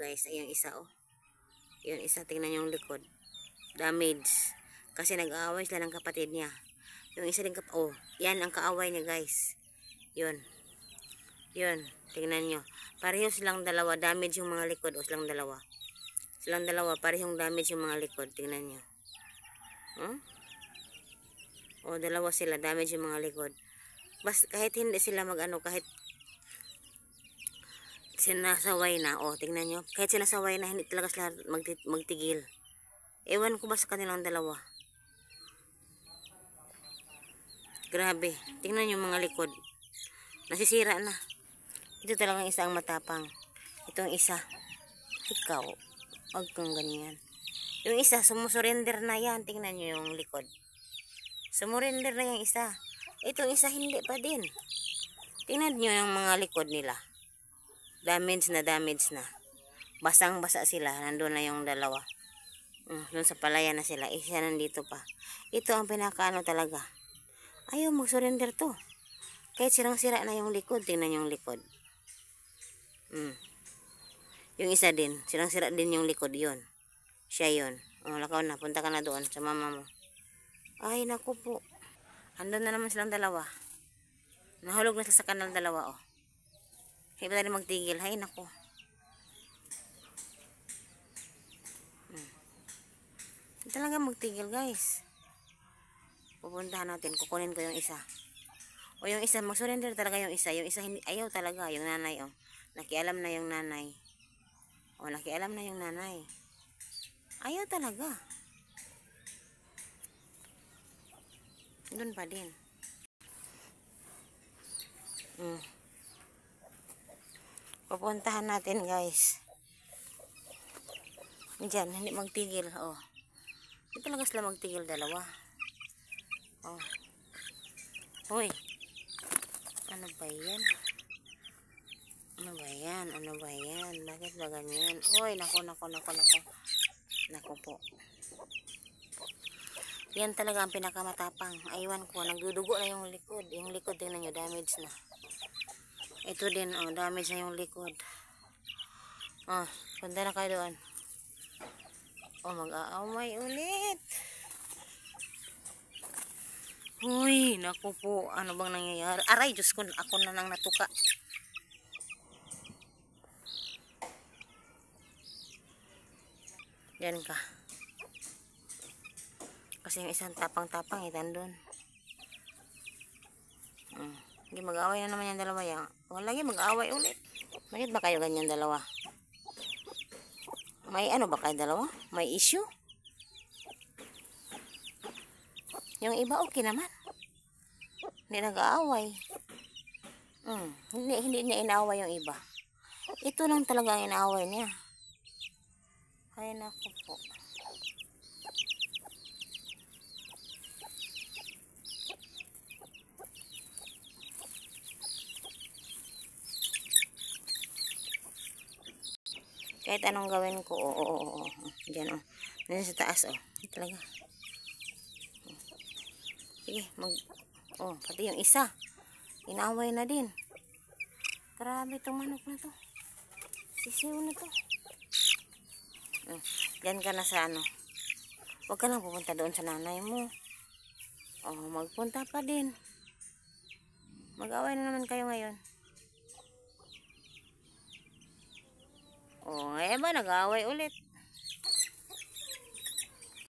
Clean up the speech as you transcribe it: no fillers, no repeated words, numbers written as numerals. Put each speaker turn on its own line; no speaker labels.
guys. Ay, yung isa, oh. Yung isa, tingnan yung likod. Damage. Kasi nag-aaway sila ng kapatid niya. Yung isa din oh, yan ang kaaway niya, guys. Yun. Yun. Tingnan nyo. Pareho silang dalawa. Damage yung mga likod. O, silang dalawa. Silang dalawa. Parehong damage yung mga likod. Tingnan nyo. Huh? O, dalawa sila. Damage yung mga likod. Basta kahit hindi sila mag-ano, kahit sinasaway na, oh, tingnan nyo, kahit sinasaway na, hindi talaga sila magtigil. Ewan ko ba sa kanilang dalawa. Grabe, tingnan nyo mga likod, nasisira na. Ito talagang isa ang matapang. Itong isa, ikaw, wag kang ganyan. Yung isa, sumusurrender na yan. Tingnan nyo yung likod, sumurrender na yung isa. Itong isa hindi pa din. Tingnan nyo yung mga likod nila. Damage na. Basang-basa sila. Nandun na yung dalawa. Doon sa palayan na sila. Isa nandito pa. Ito ang pinakaano talaga. Ayaw mag-surrender to. Kahit sirang-sira na yung likod. Tingnan yung likod. Yung isa din. Sirang-sira din yung likod. Yun. Siya yun. Lakaw na. Punta ka na doon sa mama mo. Ay, naku po. Andun na naman silang dalawa. Nahulog na sila sa kanal dalawa, oh. Hindi pa rin magtigil. Hay, nako. Hindi talaga magtigil, guys. Pupuntahan natin. Kukunin ko yung isa. O yung isa, mag-surrender talaga yung isa. Yung isa, hindi, ayaw talaga. Yung nanay, oh. Nakialam na yung nanay. O, nakialam na yung nanay. Ayaw talaga. Doon pa din. Pupuntahan natin, guys. Diyan, hindi magtigil. Oh. Hindi talaga sila magtigil dalawa. Oh. Hoy. Ano ba yan? Ano ba yan? Ano ba yan? Bakit ba ganyan? Hoy, nako. Nako po. Yan talaga ang pinakamatapang. Aywan ko, nagdudugo na yung likod. Yung likod, tingnan nyo, damage na. Ito din, oh, damage na yung likod. Oh, punta na kayo doon. Oh, mag-aaway ulit. Uy, naku po. Ano bang nangyayari? Aray, Diyos ko, ako na nang natuka. Yan ka. Kasi yung isang tapang-tapang, itan doon. Hindi mag-aaway na naman yung dalawa yan. Wala lagi mag-aaway ulit. Bakit ba kayo ganyan dalawa? May ano ba kayo dalawa? May issue? Yung iba okay naman. Hindi nag-aaway. Hindi niya inaaway yung iba. Ito lang talaga ang inaaway niya. Ay, naku po. Kahit anong gawin ko, oo. Diyan, oh. Diyan sa taas, oh. Talaga. Sige, pati yung isa. Inaaway na din. Grabe itong manok na to. Sisiw na to. Diyan ka na sa ano. Huwag ka lang pupunta doon sa nanay mo. Oh, magpunta pa din. Mag-away na naman kayo ngayon. Oh, ba nag-aaway ulit.